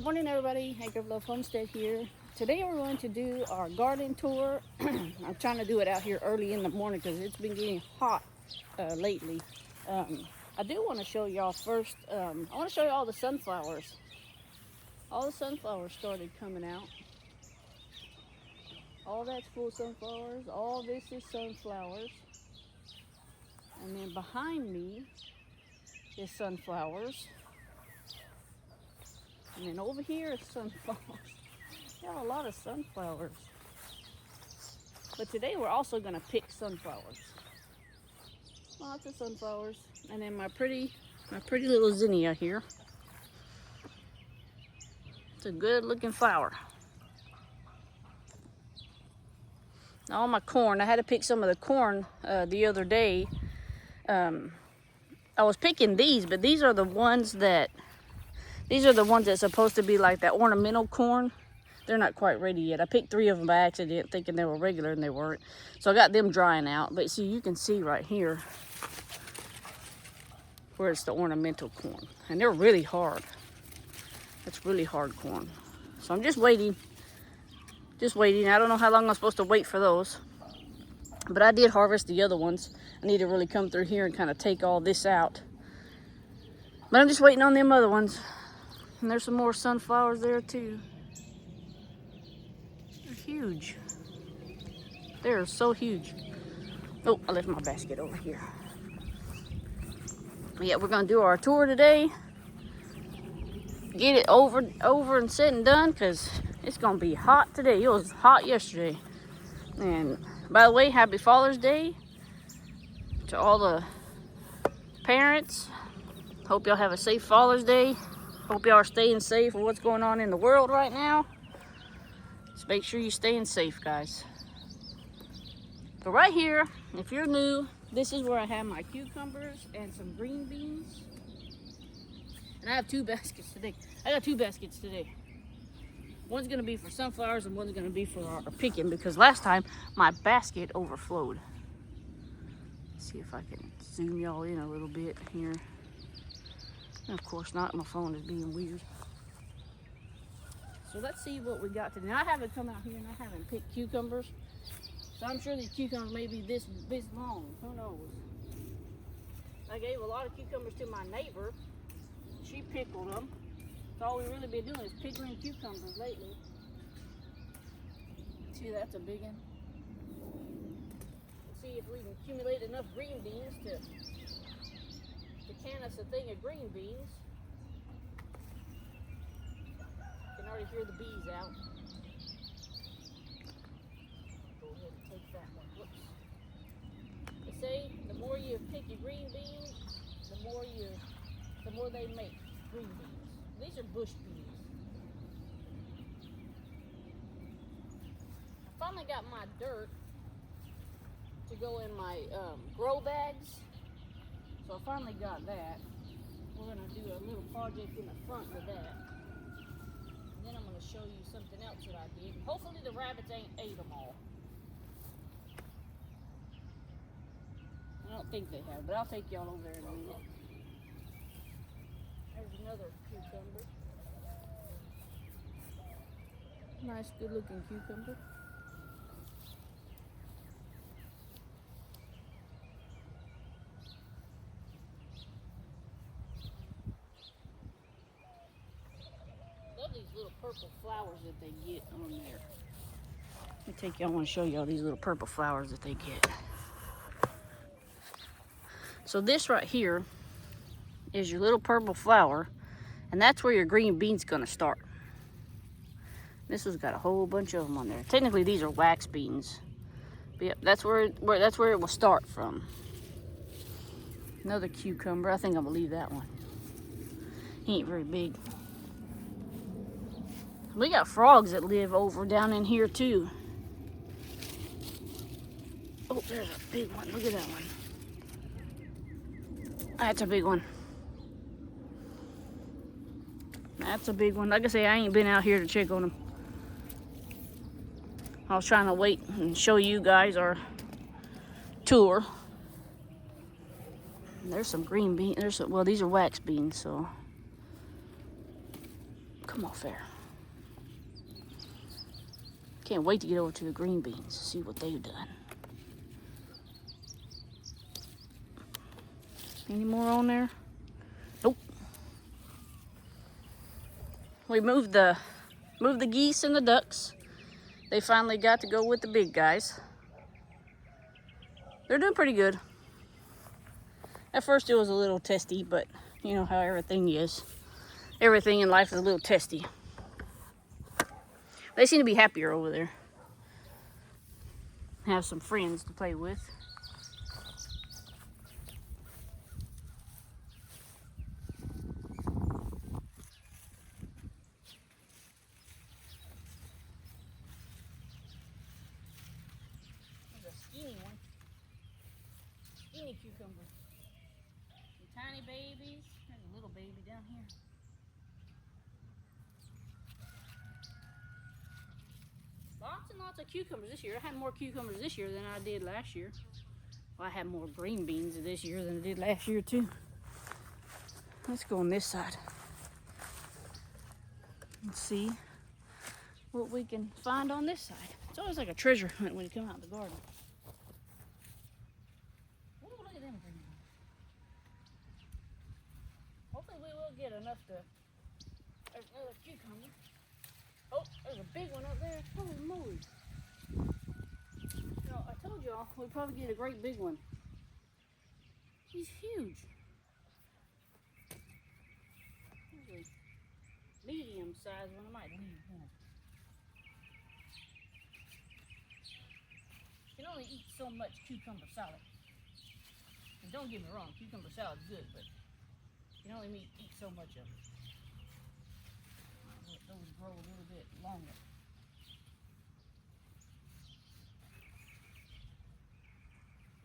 Good morning, everybody. Hank of Love Homestead here. Today we're going to do our garden tour. I'm trying to do it out here early in the morning because it's been getting hot lately. I do want to show y'all first. I want to show you all the sunflowers. All the sunflowers started coming out. All that's full sunflowers. All this is sunflowers. And then behind me is sunflowers. And then over here is sunflowers. We have a lot of sunflowers. But today we're also going to pick sunflowers. Lots of sunflowers. And then my pretty little zinnia here. It's a good looking flower. All my corn, I had to pick some of the corn the other day. I was picking these, but these are the ones that's supposed to be like that ornamental corn. They're not quite ready yet. I picked 3 of them by accident thinking they were regular and they weren't. So I got them drying out. But see, you can see right here where it's the ornamental corn. And they're really hard. It's really hard corn. So I'm just waiting. I don't know how long I'm supposed to wait for those. But I did harvest the other ones. I need to really come through here and kind of take all this out. But I'm just waiting on them other ones. And there's some more sunflowers there too. They're huge. They're so huge. Oh, I left my basket over here. But yeah, we're gonna do our tour today. Get it over and said and done, because it's gonna be hot today. It was hot yesterday. And by the way, happy Father's Day to all the parents. Hope y'all have a safe Father's Day. Hope y'all are staying safe with what's going on in the world right now. Just make sure you're staying safe, guys. But right here, if you're new, this is where I have my cucumbers and some green beans. And I have 2 baskets today. I got 2 baskets today. One's gonna be for sunflowers and one's gonna be for our picking, because last time my basket overflowed. Let's see if I can zoom y'all in a little bit here. And of course not, my phone is being weird. So let's see what we got today. Now, I haven't come out here and I haven't picked cucumbers. So I'm sure these cucumbers may be this long, who knows. I gave a lot of cucumbers to my neighbor. She pickled them. So all we've really been doing is pickling cucumbers lately. See, that's a big one. Let's see if we can accumulate enough green beans to can us a thing of green beans. You can already hear the bees out. Go ahead and take that one. Whoops. They say the more you pick your green beans, the more they make green beans. These are bush beans. I finally got my dirt to go in my grow bags. So I finally got that. We're gonna do a little project in the front with that. And then I'm gonna show you something else that I did. Hopefully the rabbits ain't ate them all. I don't think they have, but I'll take y'all over there in a minute. There's another cucumber. Nice, good looking cucumber. These little purple flowers that they get on there. Let me I want to show y'all these little purple flowers that they get. So this right here is your little purple flower, and that's where your green bean's gonna start. This has got a whole bunch of them on there. Technically these are wax beans. But yep, that's where it will start from. Another cucumber. I think I'm gonna leave that one. He ain't very big. We got frogs that live over down in here too. Oh, there's a big one. Look at that one. That's a big one. That's a big one. Like I say, I ain't been out here to check on them. I was trying to wait and show you guys our tour. And there's some green beans. Well, these are wax beans, so come off there. Can't wait to get over to the green beans, see what they've done. Any more on there? Nope. We moved the geese and the ducks. They finally got to go with the big guys. They're doing pretty good. At first it was a little testy, but you know how everything is. Everything in life is a little testy. They seem to be happier over there. Have some friends to play with. There's a skinny one. Skinny cucumber. Some tiny babies. There's a little baby down here. Lots and lots of cucumbers this year. I had more cucumbers this year than I did last year. Well, I had more green beans this year than I did last year too. Let's go on this side. Let's see what we can find on this side. It's always like a treasure hunt when you come out in the garden. Oh, look at them green beans. Hopefully we will get enough to... There's another cucumber. Oh, there's a big one up there. Holy moly. You know, I told y'all we'd probably get a great big one. He's huge. There's a medium sized one. I might leave him. You can only eat so much cucumber salad. And don't get me wrong, cucumber salad's good, but you can only eat so much of it. Let those grow a little bit longer.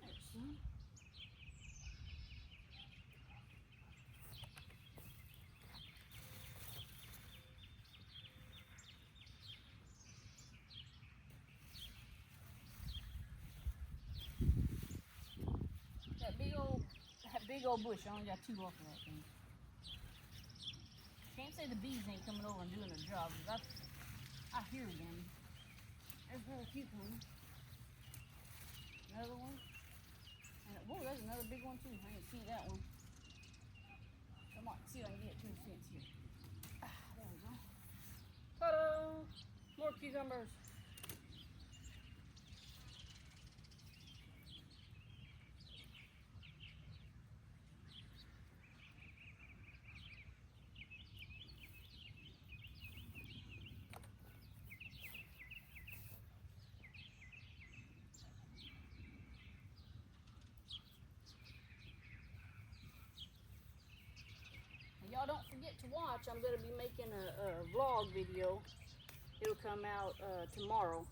There's some. That big old bush, I only got 2 off of that thing. Can't say the bees ain't coming over and doing their job, because I hear them. There's another cucumber. Another one. And, whoa, there's another big one too. I didn't see that one. Come on, see if I can get 2 cents here. There we go. Ta-da! More cucumbers. Y'all don't forget to watch. I'm going to be making a vlog video. It'll come out tomorrow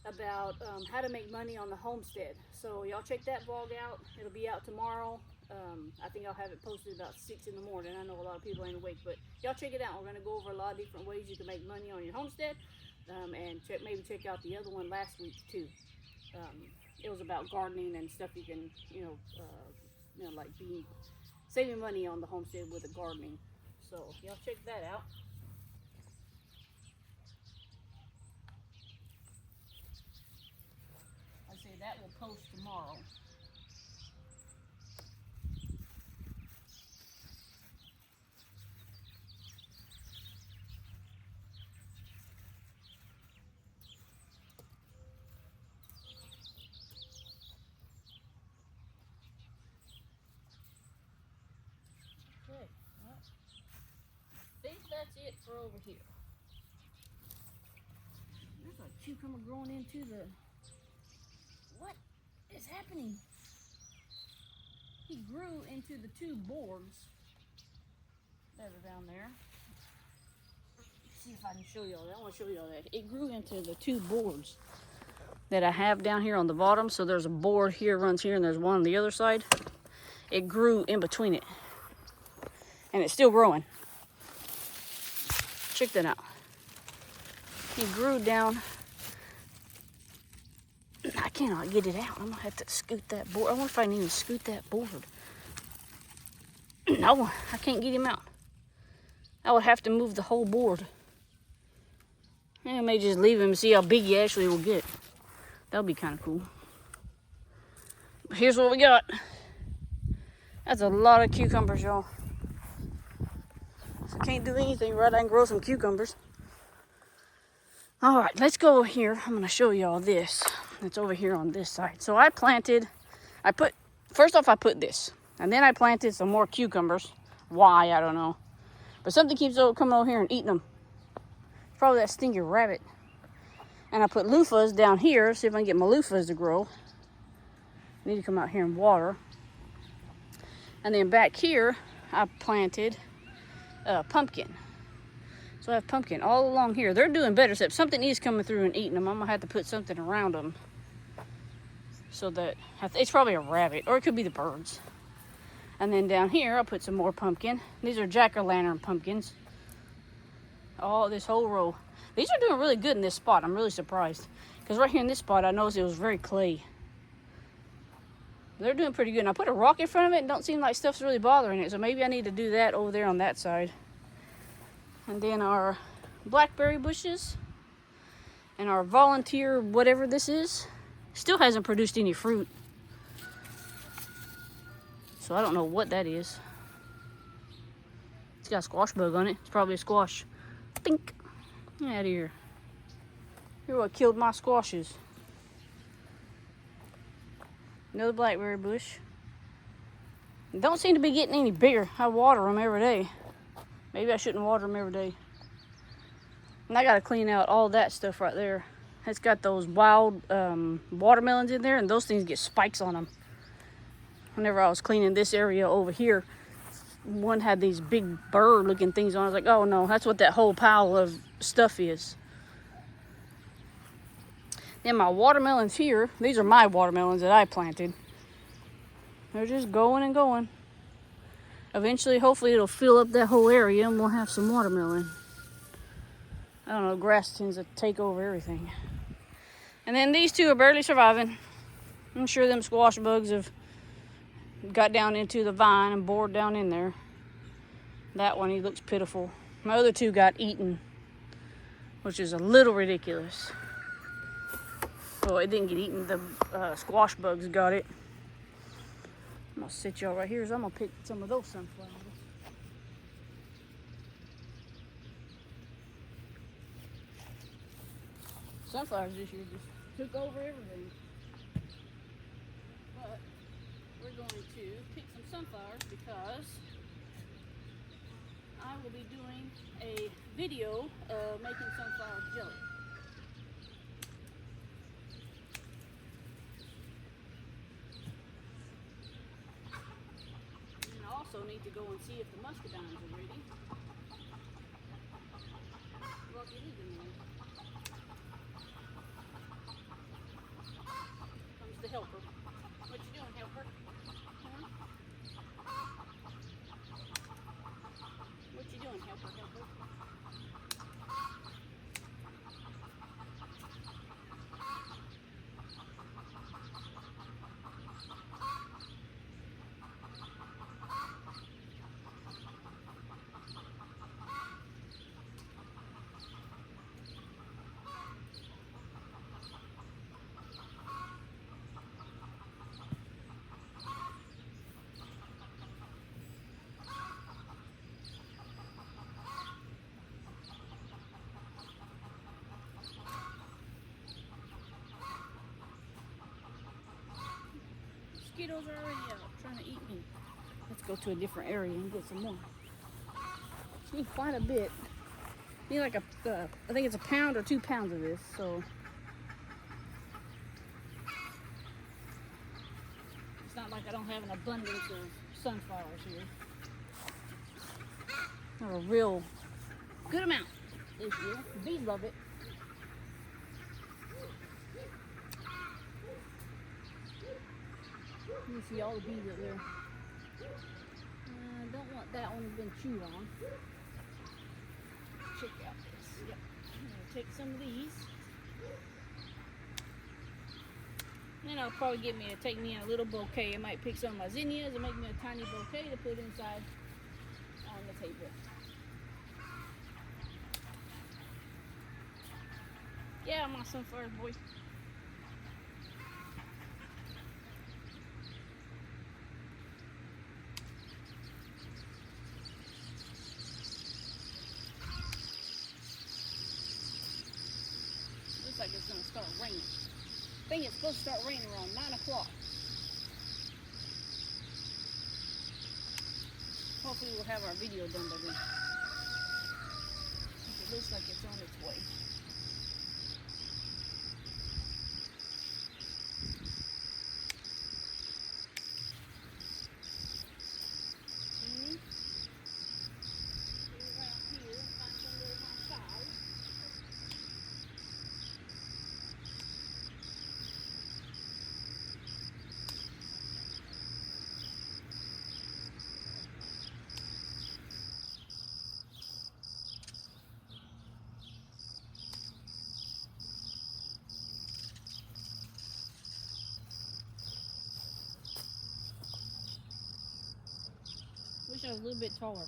about how to make money on the homestead. So y'all check that vlog out. It'll be out tomorrow. I think I'll have it posted about 6 in the morning. I know a lot of people ain't awake, but y'all check it out. We're going to go over a lot of different ways you can make money on your homestead. And maybe check out the other one last week too. It was about gardening and stuff you can, like saving money on the homestead with the gardening. So y'all check that out. I say that will post tomorrow. That's it for over here. There's a cucumber growing into the... What is happening? He grew into the 2 boards that are down there. Let's see if I can show y'all that. I want to show y'all that. It grew into the 2 boards that I have down here on the bottom. So there's a board here, runs here, and there's one on the other side. It grew in between it. And it's still growing. Check that out. He grew down. I cannot get it out. I'm gonna have to scoot that board. I wonder if I can even scoot that board. No, I can't get him out. I would have to move the whole board. I may just leave him and see how big he actually will get. That'll be kind of cool. But here's what we got. That's a lot of cucumbers, y'all. If I can't do anything right, I can grow some cucumbers. All right, let's go here. I'm gonna show y'all this. It's over here on this side. So first off I put this, and then I planted some more cucumbers. Why, I don't know. But something keeps coming over here and eating them. Probably that stinky rabbit. And I put loofahs down here, see if I can get my loofahs to grow. I need to come out here and water. And then back here, I planted pumpkin. So I have pumpkin all along here. They're doing better, except something is coming through and eating them. I'm gonna have to put something around them. So that, it's probably a rabbit, or it could be the birds. And then down here, I'll put some more pumpkin. These are jack-o'-lantern pumpkins. Oh, this whole row. These are doing really good in this spot. I'm really surprised. Because right here in this spot, I noticed it was very clay. They're doing pretty good. And I put a rock in front of it and don't seem like stuff's really bothering it. So maybe I need to do that over there on that side. And then our blackberry bushes and our volunteer whatever this is still hasn't produced any fruit. So I don't know what that is. It's got a squash bug on it. It's probably a squash. Think. Get out of here. You're what killed my squashes. Another blackberry bush. Don't seem to be getting any bigger. I water them every day. Maybe I shouldn't water them every day. And I gotta clean out all that stuff right there. It's got those wild watermelons in there, and those things get spikes on them. Whenever I was cleaning this area over here, one had these big bird looking things on. I was like, oh no, that's what that whole pile of stuff is. Then my watermelons here, these are my watermelons that I planted. They're just going and going. Eventually, hopefully it'll fill up that whole area and we'll have some watermelon. I don't know, grass tends to take over everything. And then these two are barely surviving. I'm sure them squash bugs have got down into the vine and bored down in there. That one, he looks pitiful. My other two got eaten, which is a little ridiculous. Well, it didn't get eaten. The squash bugs got it. I'm gonna sit y'all right here, so I'm gonna pick some of those sunflowers. Sunflowers this year just took over everything. But we're going to pick some sunflowers because I will be doing a video of making sunflower jelly. And I also need to go and see if the muscadines are ready. Well, it is in there. Comes the helper. What you doing, helper? Huh? What you doing, helper, helper? Mosquitoes are already out trying to eat me. Let's go to a different area and get some more. Need quite a bit. Need like I think it's a pound or 2 pounds of this. So it's not like I don't have an abundance of sunflowers here. Not a real good amount this year. The bees love it. You can see all the bees up there. I don't want that one to been chewed on. Check out this. Yep. I'm gonna take some of these. Then I'll probably take me a little bouquet. I might pick some of my zinnias and make me a tiny bouquet to put inside on the table. Yeah, my sunflower boy. Looks like it's gonna start raining. I think it's supposed to start raining around 9 o'clock. Hopefully we'll have our video done by then. It looks like it's on its way. Wish I was a little bit taller.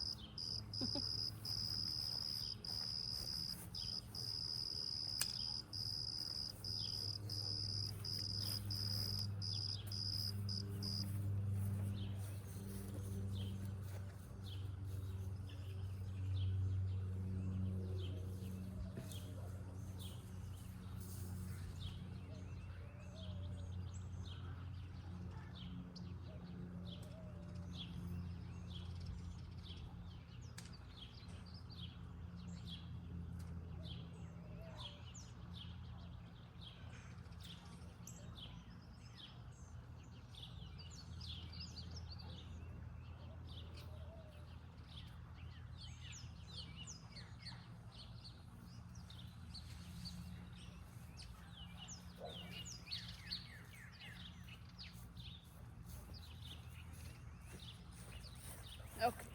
Okay.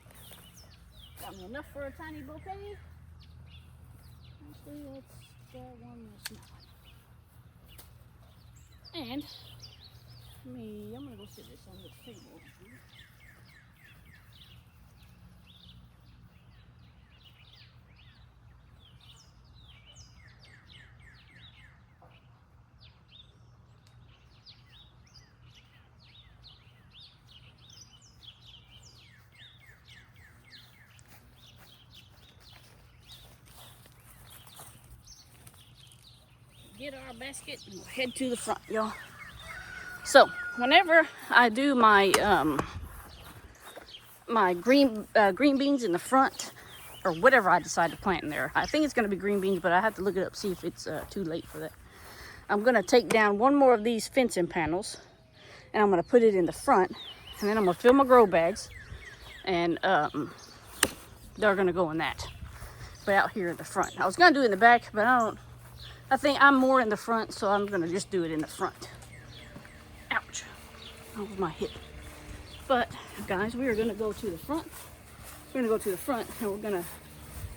Got me enough for a tiny bouquet. Actually, let's get one more small. And I'm gonna go sit this on the table. Get our basket and we'll head to the front, y'all. So whenever I do my my green beans in the front, or whatever I decide to plant in there, I think it's going to be green beans, but I have to look it up, see if it's too late for that. I'm going to take down one more of these fencing panels and I'm going to put it in the front, and then I'm going to fill my grow bags, and they're going to go in that. But out here in the front, I was going to do it in the back, but I think I'm more in the front, so I'm gonna just do it in the front. Ouch, that was my hip. But guys, we are gonna go to the front. We're gonna go to the front, and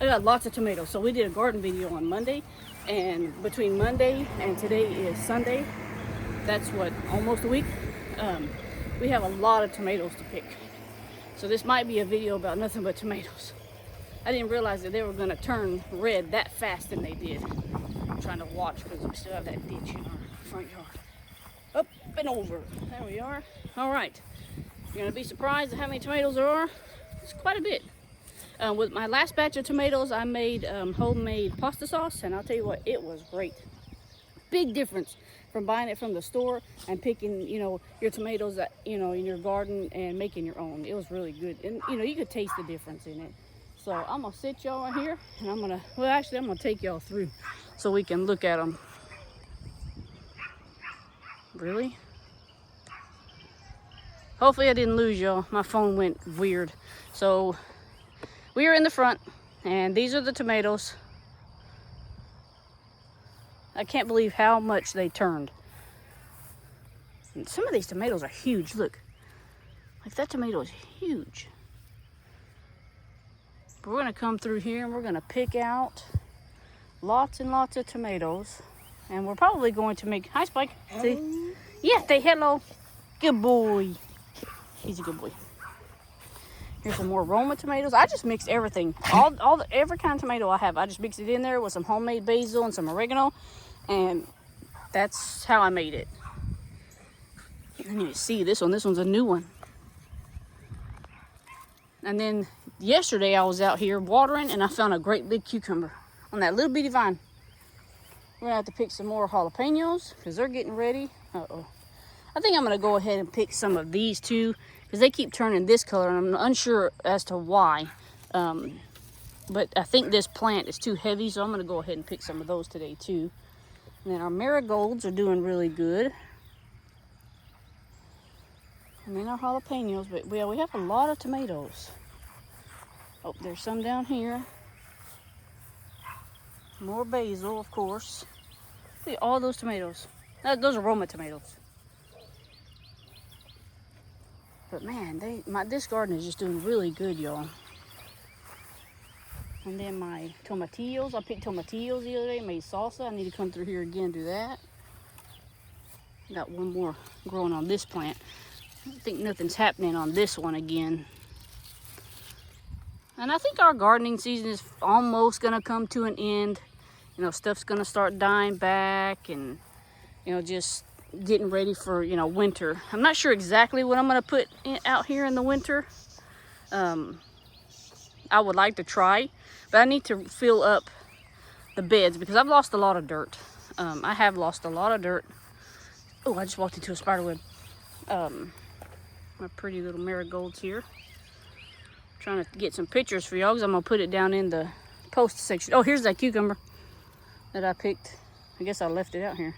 I got lots of tomatoes. So we did a garden video on Monday, and between Monday and today is Sunday. That's what, almost a week. We have a lot of tomatoes to pick. So this might be a video about nothing but tomatoes. I didn't realize that they were gonna turn red that fast, and they did. Trying to watch because we still have that ditch in our front yard. Up and over. There we are. All right. You're going to be surprised at how many tomatoes there are. It's quite a bit. With my last batch of tomatoes, I made homemade pasta sauce, and I'll tell you what, it was great. Big difference from buying it from the store and picking, your tomatoes that, in your garden and making your own. It was really good. And, you could taste the difference in it. So I'm going to sit y'all right here, and I'm going to take y'all through so we can look at them. Really? Hopefully I didn't lose y'all. My phone went weird. So we are in the front, and these are the tomatoes. I can't believe how much they turned. And some of these tomatoes are huge. Look, like that tomato is huge. But we're gonna come through here and we're gonna pick out lots and lots of tomatoes, and we're probably going to make, hi Spike. Say, yeah, say hello. Good boy. He's a good boy. Here's some more Roma tomatoes. I just mixed everything, every kind of tomato I have. I just mixed it in there with some homemade basil and some oregano, And that's how I made it. And you see this one. This one's a new one. And then yesterday I was out here watering and I found a great big cucumber on that little bitty vine. We're gonna have to pick some more jalapenos because they're getting ready. Uh-oh. I think I'm gonna go ahead and pick some of these too because they keep turning this color and I'm unsure as to why. But I think this plant is too heavy, so I'm gonna go ahead and pick some of those today too. And then our marigolds are doing really good. And then our jalapenos, but we have a lot of tomatoes. Oh, there's some down here. More basil, of course. Look at all those tomatoes. Those are Roma tomatoes. But man, this garden is just doing really good, y'all. And then my tomatillos, I picked tomatillos the other day, made salsa. I need to come through here again and do that. Got one more growing on this plant. I think nothing's happening on this one again. And I think our gardening season is almost gonna come to an end. You know, stuff's gonna start dying back and, you know, just getting ready for, you know, winter. I'm not sure exactly what I'm gonna put out here in the winter. I would like to try, but I need to fill up the beds because I've lost a lot of dirt. I have lost a lot of dirt. Oh, I just walked into a spider web. My pretty little marigolds here. Trying to get some pictures for y'all because I'm gonna put it down in the post section. Oh, here's that cucumber that I picked. I guess I left it out here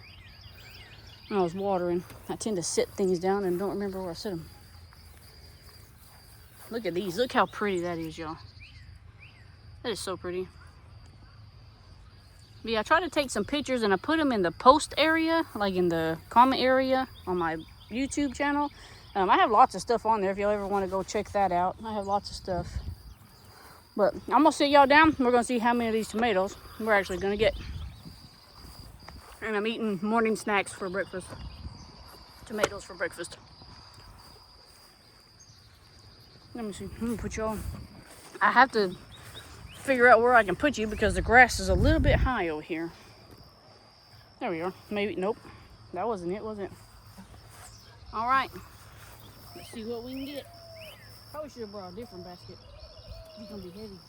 when I was watering. I tend to set things down and don't remember where I set them. Look at these. Look how pretty that is, y'all. That is so pretty. But yeah, I try to take some pictures and I put them in the post area, like in the comment area on my YouTube channel. I have lots of stuff on there if y'all ever want to go check that out. I have lots of stuff. But I'm going to sit y'all down. We're going to see how many of these tomatoes we're actually going to get. And I'm eating morning snacks for breakfast. Tomatoes for breakfast. Let me see. I'm going to put y'all. I have to figure out where I can put you because the grass is a little bit high over here. There we are. Maybe. Nope. That wasn't it, was it? All right. Let's see what we can get. Probably should have brought a different basket. It's gonna be heavy.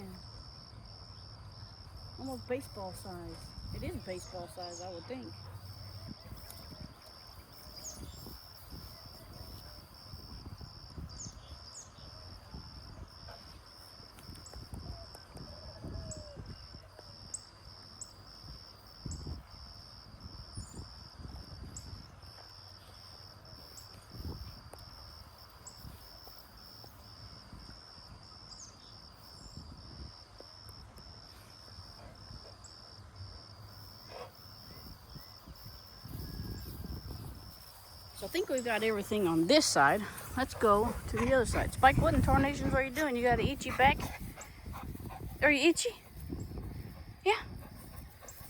Man, almost baseball size. It is baseball size, I would think. So I think we've got everything on this side. Let's go to the other side. Spike, what in tarnations are you doing? You got an itchy back? Are you itchy? Yeah,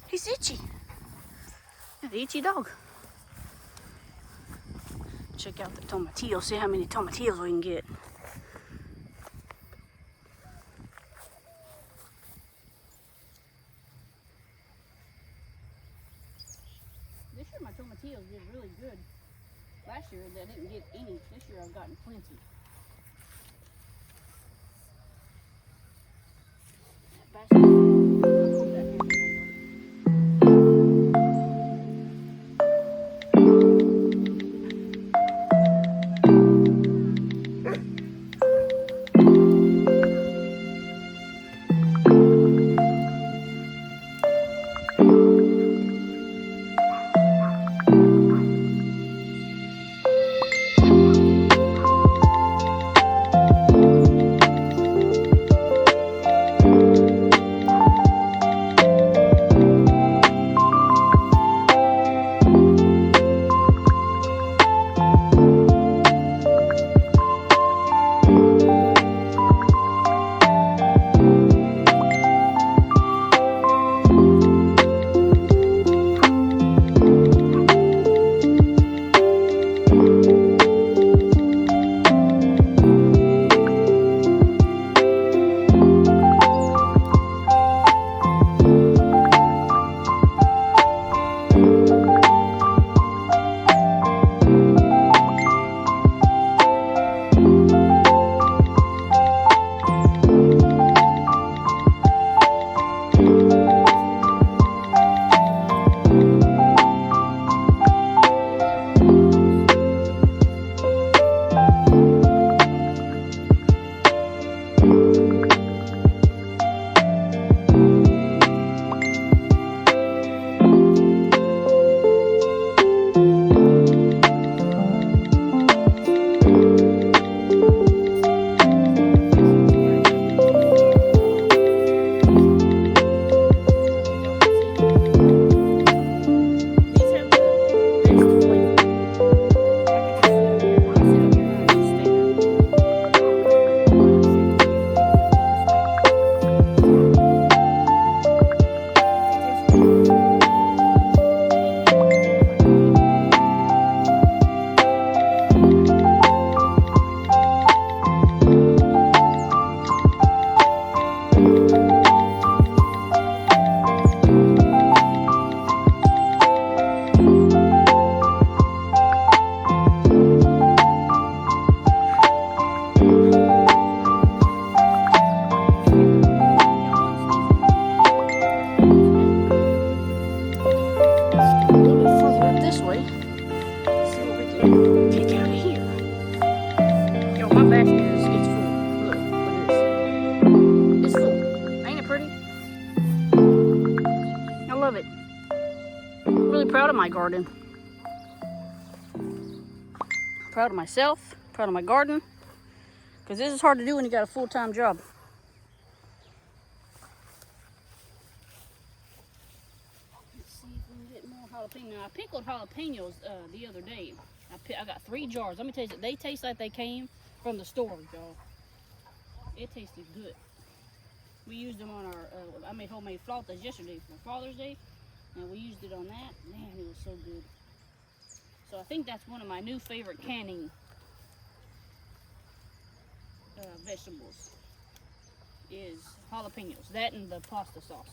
he's itchy. Yeah, the itchy dog. Check out the tomatillos, see how many tomatillos we can get. This year my tomatillos did really good. Last year they didn't get any. This year I've gotten plenty. Proud of my garden. Proud of myself, proud of my garden, because this is hard to do when you got a full-time job. Let's see if we can get more jalapeno. Now, I pickled jalapenos the other day. I got 3 jars. Let me tell you, they taste like they came from the store, y'all. It tasted good. We used them on our, I made homemade flautas yesterday for Father's Day. And we used it on that. Man, it was so good. So I think that's one of my new favorite canning vegetables is jalapenos. That and the pasta sauce.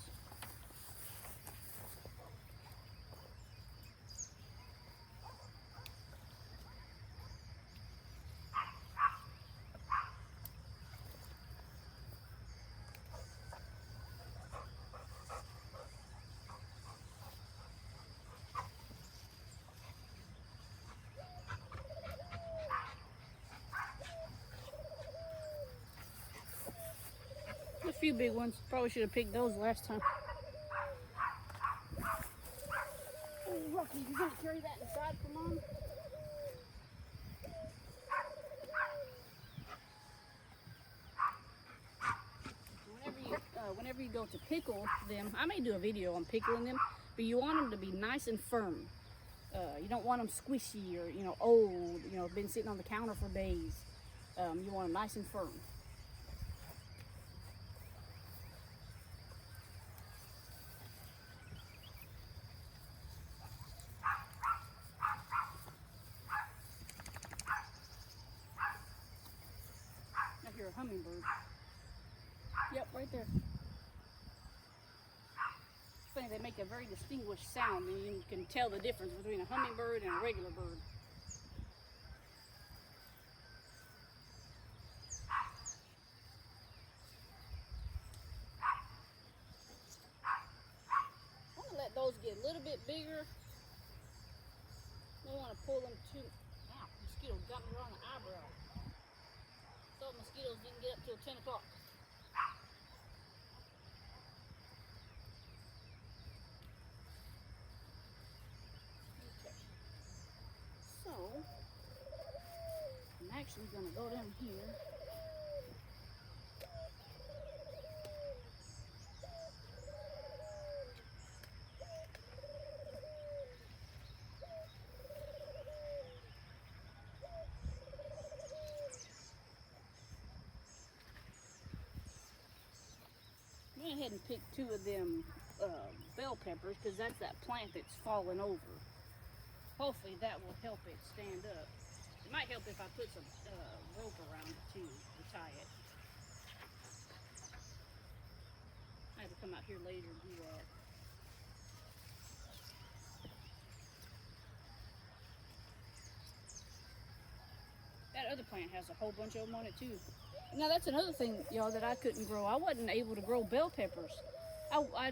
few big ones. Probably should have picked those last time. Oh, Rocky, you gonna carry that inside for Mom? Whenever you go to pickle them, I may do a video on pickling them, but you want them to be nice and firm. You don't want them squishy or, you know, old, you know, been sitting on the counter for days. You want them nice and firm. I hear a hummingbird. Yep, right there. It's funny, they make a very distinguished sound, and you can tell the difference between a hummingbird and a regular bird. I'm gonna let those get a little bit bigger. Don't want to pull them too. Ow, mosquito got me around the eyebrow. Thought mosquitoes didn't get up till 10 o'clock. Okay. So, I'm actually going to go down here. I went ahead and picked 2 of them bell peppers because that's that plant that's fallen over. Hopefully that will help it stand up. It might help if I put some rope around it too to tie it. I have to come out here later and do that. That other plant has a whole bunch of them on it too. Now that's another thing, y'all, that I couldn't grow. I wasn't able to grow bell peppers.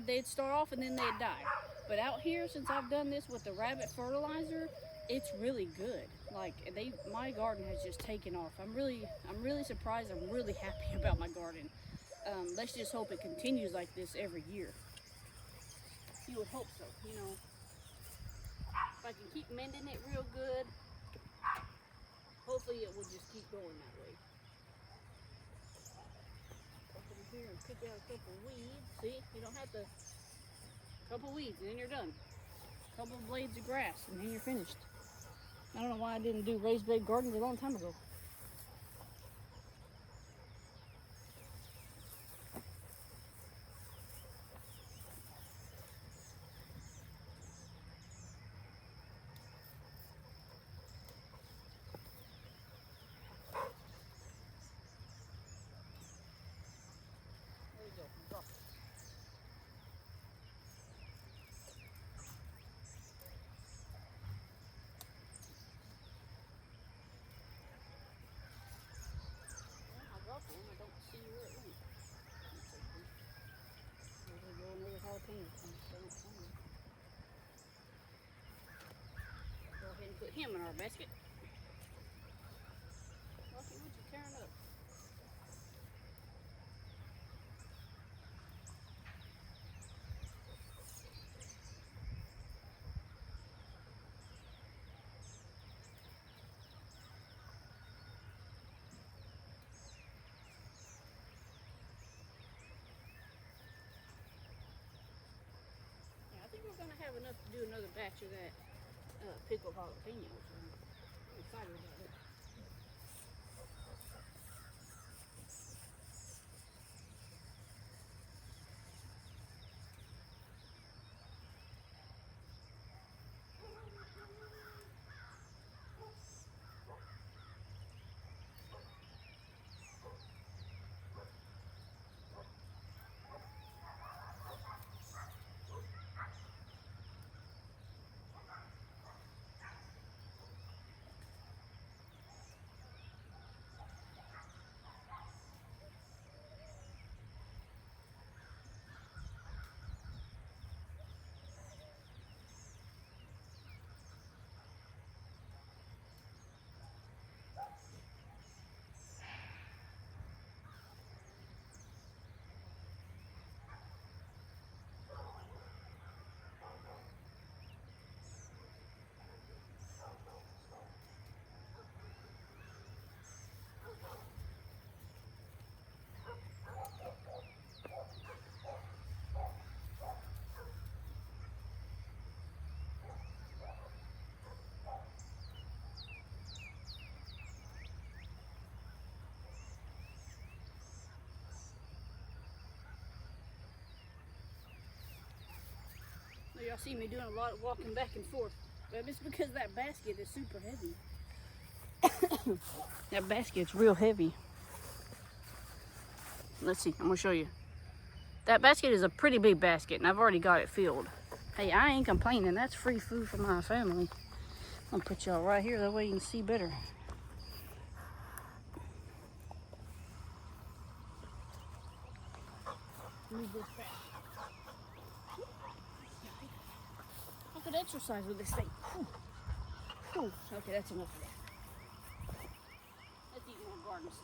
They'd start off and then they'd die. But out here, since I've done this with the rabbit fertilizer, it's really good. Like my garden has just taken off. I'm really surprised. I'm really happy about my garden. Let's just hope it continues like this every year. You would hope so, you know. If I can keep mending it real good, hopefully it will just keep going that way. Up in here and pick out a couple weeds. See, you don't have to. A couple weeds and then you're done. A couple blades of grass and then you're finished. I don't know why I didn't do raised bed gardens a long time ago. There you go. Drop it. I don't see where it went. There's another jalapeno. Go ahead and put him in our basket. Lucky, what you tearing up? I think we're going to have enough to do another batch of that pickled jalapenos. I'm excited about it. Y'all see me doing a lot of walking back and forth. But it's because that basket is super heavy. That basket's real heavy. Let's see, I'm gonna show you. That basket is a pretty big basket, and I've already got it filled. Hey, I ain't complaining. That's free food for my family. I'm gonna put y'all right here, that way you can see better. Move this back. I could exercise with this thing. Whew. Whew. Okay, that's enough of that. Let's eat more garden snacks.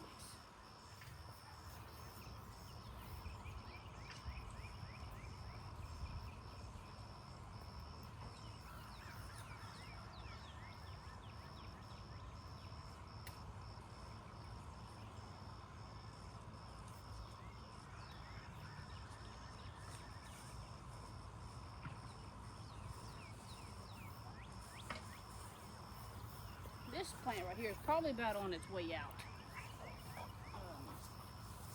This plant right here is probably about on its way out,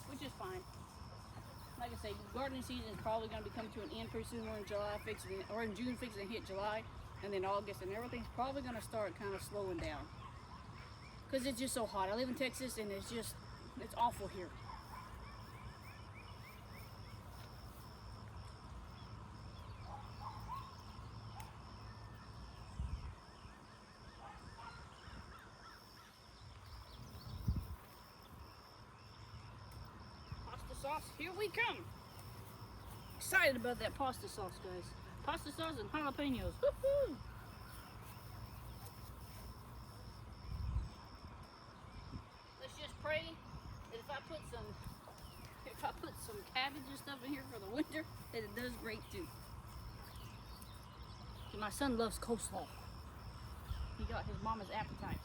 which is fine. Like I say, gardening season is probably going to be coming to an end pretty soon. We're in July, or in June, fixing to hit July, and then August, and everything's probably going to start kind of slowing down because it's just so hot. I live in Texas, and it's awful here. Sauce, here we come. Excited about that pasta sauce, guys. Pasta sauce and jalapenos. Woohoo! Let's just pray that if I put some cabbage and stuff in here for the winter, that it does great too. My son loves coleslaw. He got his mama's appetite.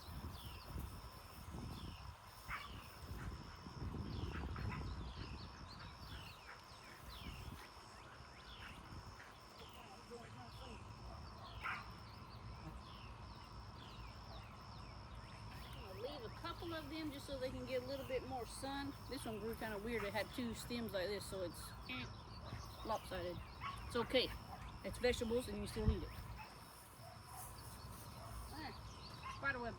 Of them just so they can get a little bit more sun. This one grew kind of weird. It had two stems like this, so it's lopsided. It's okay. It's vegetables and you still need it. Spider web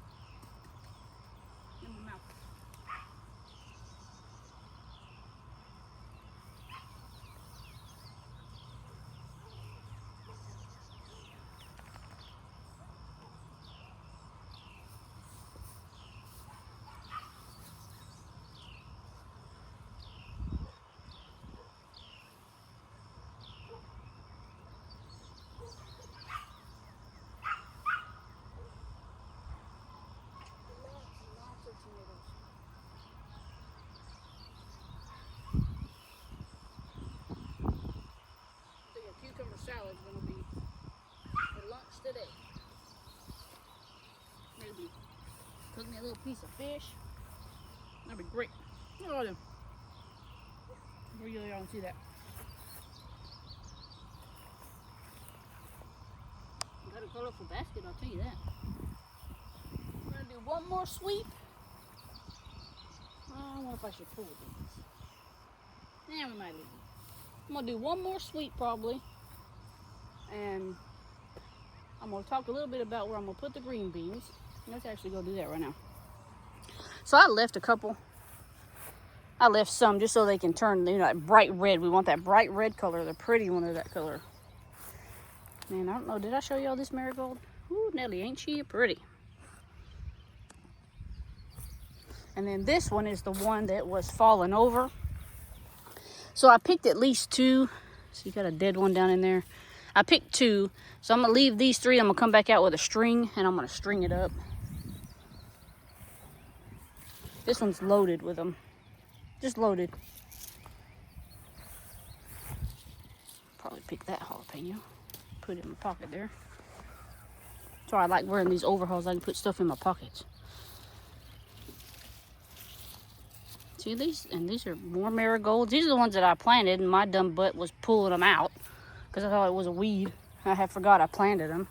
in my mouth. Cucumber salad's gonna be for lunch today. Maybe cook me a little piece of fish. That'd be great. Look at them. Where you don't see that? Got a colorful basket, I'll tell you that. We're gonna do one more sweep. I wonder if I should pull these. Yeah, we might leave them. I'm gonna do one more sweep probably. And I'm going to talk a little bit about where I'm going to put the green beans. Let's actually go do that right now. So I left a couple. I left some just so they can turn, that bright red. We want that bright red color, the pretty one of that color. Man, I don't know. Did I show y'all this marigold? Ooh, Nelly, ain't she pretty? And then this one is the one that was falling over. So I picked at least two. So you got a dead one down in there. I picked two, so I'm going to leave these three. I'm going to come back out with a string, and I'm going to string it up. This one's loaded with them. Just loaded. Probably pick that jalapeno. Put it in my pocket there. So I like wearing these overalls. I can put stuff in my pockets. See these? And these are more marigolds. These are the ones that I planted, and my dumb butt was pulling them out. Because I thought it was a weed. I had forgot I planted them.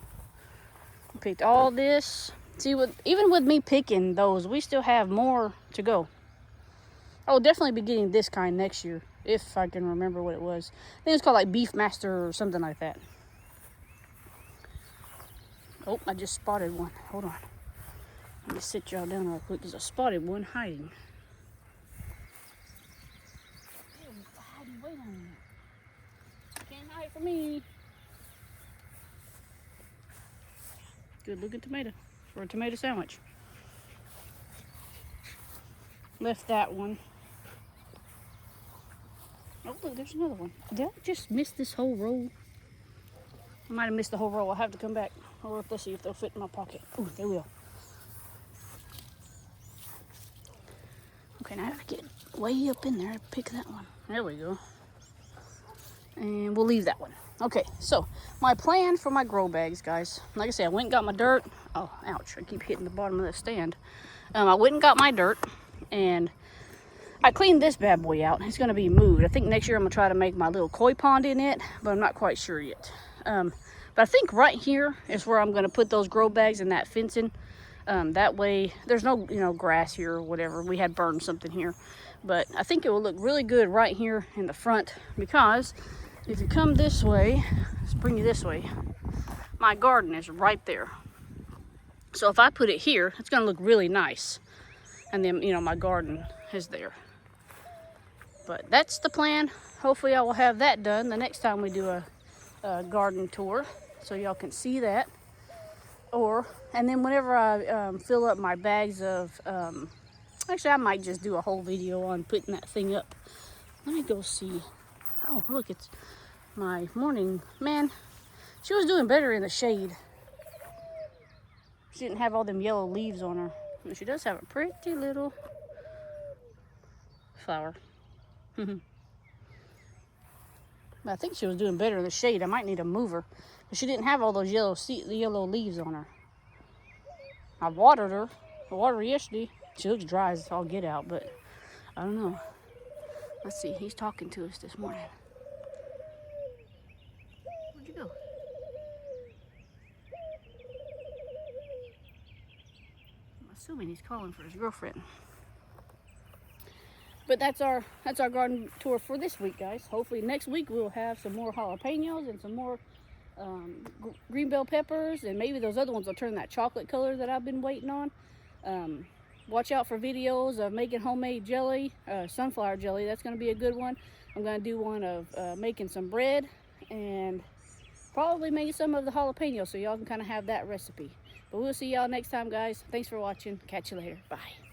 I picked all this. See, even with me picking those, we still have more to go. I will definitely be getting this kind next year, if I can remember what it was. I think it's called like Beef Master or something like that. Oh, I just spotted one. Hold on. Let me sit y'all down real quick because I spotted one hiding. Hiding way down there. Can't hide from me. Good looking tomato for a tomato sandwich. Left that one. Oh, look, there's another one. Did I just miss this whole row? I might have missed the whole row. I'll have to come back. Or let's see if they'll fit in my pocket. Oh, they will. Okay, now I gotta get way up in there and pick that one. There we go. And we'll leave that one. Okay, so my plan for my grow bags, guys. Like I said, I went and got my dirt. Oh, ouch. I keep hitting the bottom of the stand. I went and got my dirt. And I cleaned this bad boy out. It's going to be moved. I think next year I'm going to try to make my little koi pond in it. But I'm not quite sure yet. But I think right here is where I'm going to put those grow bags and that fencing. That way, there's no, grass here or whatever. We had burned something here. But I think it will look really good right here in the front. Because if you come this way, let's bring you this way. My garden is right there. So if I put it here, it's going to look really nice. And then, my garden is there. But that's the plan. Hopefully I will have that done the next time we do a garden tour. So y'all can see that. And then whenever I fill up my bags of, actually I might just do a whole video on putting that thing up. Let me go see. Oh, look, it's my morning. Man, she was doing better in the shade. She didn't have all them yellow leaves on her. But she does have a pretty little flower. But I think she was doing better in the shade. I might need to move her. But she didn't have all those yellow leaves on her. I watered her. I watered her yesterday. She looks dry as all get out, but I don't know. Let's see. He's talking to us this morning. Where'd you go? I'm assuming he's calling for his girlfriend. But that's our garden tour for this week, guys. Hopefully next week we'll have some more jalapenos and some more green bell peppers, and maybe those other ones will turn that chocolate color that I've been waiting on. Watch out for videos of making homemade jelly, sunflower jelly. That's going to be a good one. I'm going to do one of making some bread and probably make some of the jalapenos so y'all can kind of have that recipe. But we'll see y'all next time, guys. Thanks for watching. Catch you later. Bye.